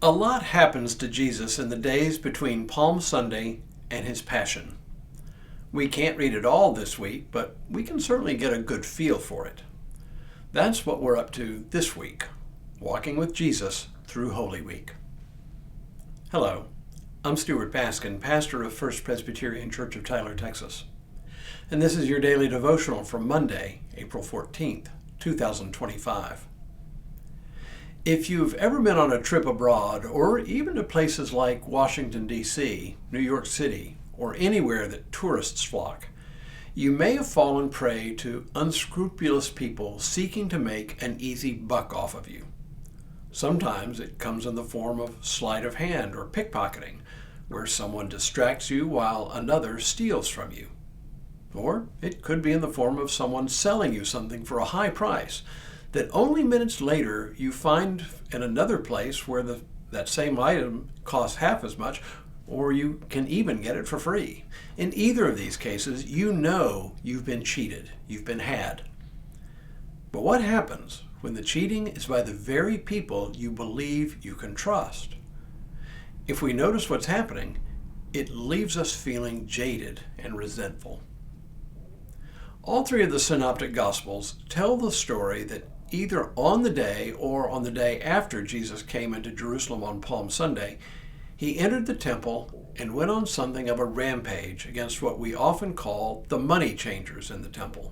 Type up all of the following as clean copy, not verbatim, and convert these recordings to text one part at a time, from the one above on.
A lot happens to Jesus in the days between Palm Sunday and his Passion. We can't read it all this week, but we can certainly get a good feel for it. That's what we're up to this week, walking with Jesus through Holy Week. Hello, I'm Stuart Baskin, pastor of First Presbyterian Church of Tyler, Texas. And this is your daily devotional for Monday, April 14th, 2025. If you've ever been on a trip abroad, or even to places like Washington, D.C., New York City, or anywhere that tourists flock, you may have fallen prey to unscrupulous people seeking to make an easy buck off of you. Sometimes it comes in the form of sleight of hand or pickpocketing, where someone distracts you while another steals from you. Or it could be in the form of someone selling you something for a high price that only minutes later you find in another place where that same item costs half as much, or you can even get it for free. In either of these cases, you know you've been cheated, you've been had. But what happens when the cheating is by the very people you believe you can trust? If we notice what's happening, it leaves us feeling jaded and resentful. All three of the Synoptic Gospels tell the story that either on the day or on the day after Jesus came into Jerusalem on Palm Sunday, he entered the temple and went on something of a rampage against what we often call the money changers in the temple.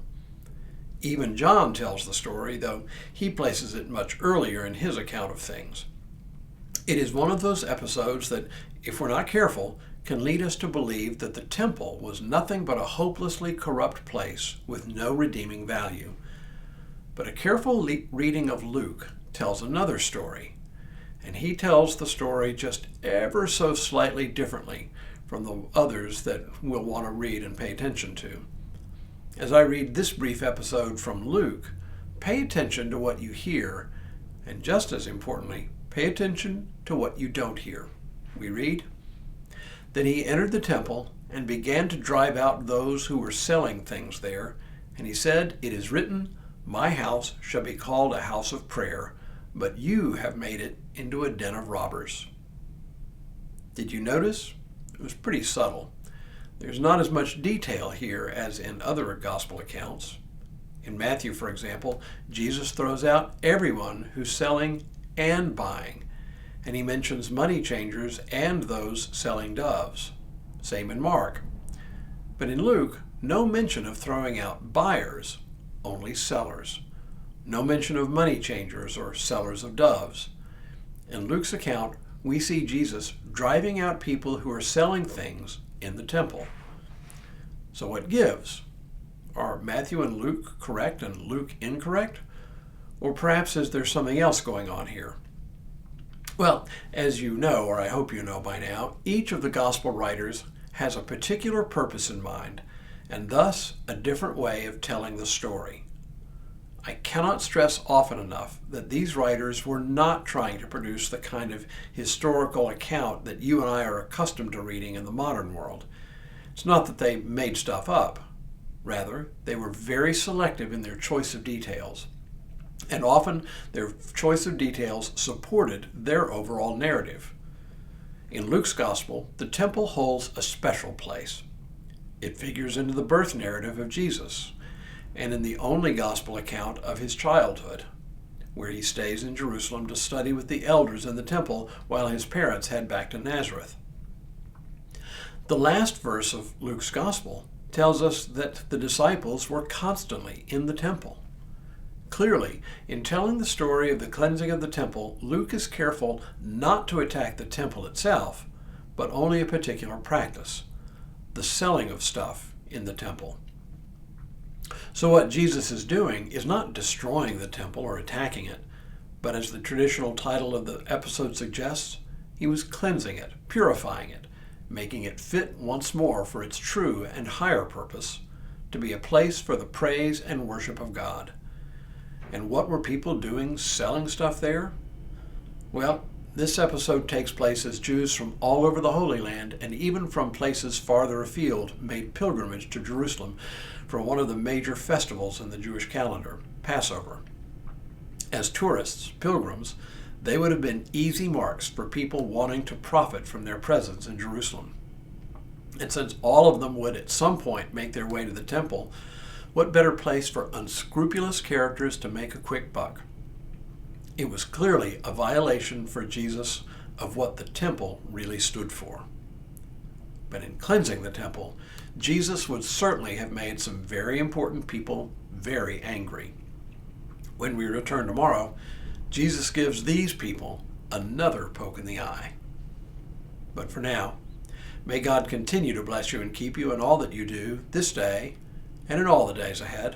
Even John tells the story, though he places it much earlier in his account of things. It is one of those episodes that, if we're not careful, can lead us to believe that the temple was nothing but a hopelessly corrupt place with no redeeming value. But a careful reading of Luke tells another story, and he tells the story just ever so slightly differently from the others that we'll want to read and pay attention to. As I read this brief episode from Luke, pay attention to what you hear, and just as importantly, pay attention to what you don't hear. We read, "Then he entered the temple and began to drive out those who were selling things there, and he said, 'It is written, my house shall be called a house of prayer, but you have made it into a den of robbers.'" Did you notice? It was pretty subtle. There's not as much detail here as in other gospel accounts. In Matthew, for example, Jesus throws out everyone who's selling and buying, and he mentions money changers and those selling doves. Same in Mark. But in Luke, no mention of throwing out buyers, only sellers. No mention of money changers or sellers of doves. In Luke's account, we see Jesus driving out people who are selling things in the temple. So what gives? Are Matthew and Luke correct and Luke incorrect? Or perhaps is there something else going on here? Well, as you know, or I hope you know by now, each of the gospel writers has a particular purpose in mind, and thus a different way of telling the story. I cannot stress often enough that these writers were not trying to produce the kind of historical account that you and I are accustomed to reading in the modern world. It's not that they made stuff up. Rather, they were very selective in their choice of details. And often their choice of details supported their overall narrative. In Luke's gospel, the temple holds a special place. It figures into the birth narrative of Jesus, and in the only gospel account of his childhood, where he stays in Jerusalem to study with the elders in the temple while his parents head back to Nazareth. The last verse of Luke's gospel tells us that the disciples were constantly in the temple. Clearly, in telling the story of the cleansing of the temple, Luke is careful not to attack the temple itself, but only a particular practice, the selling of stuff in the temple. So what Jesus is doing is not destroying the temple or attacking it, but as the traditional title of the episode suggests, he was cleansing it, purifying it, making it fit once more for its true and higher purpose, to be a place for the praise and worship of God. And what were people doing selling stuff there? Well, this episode takes place as Jews from all over the Holy Land and even from places farther afield made pilgrimage to Jerusalem for one of the major festivals in the Jewish calendar, Passover. As tourists, pilgrims, They would have been easy marks for people wanting to profit from their presence in Jerusalem. And since all of them would at some point make their way to the temple, what better place for unscrupulous characters to make a quick buck? It was clearly a violation for Jesus of what the temple really stood for. But in cleansing the temple, Jesus would certainly have made some very important people very angry. When we return tomorrow, Jesus gives these people another poke in the eye. But for now, may God continue to bless you and keep you in all that you do this day and in all the days ahead.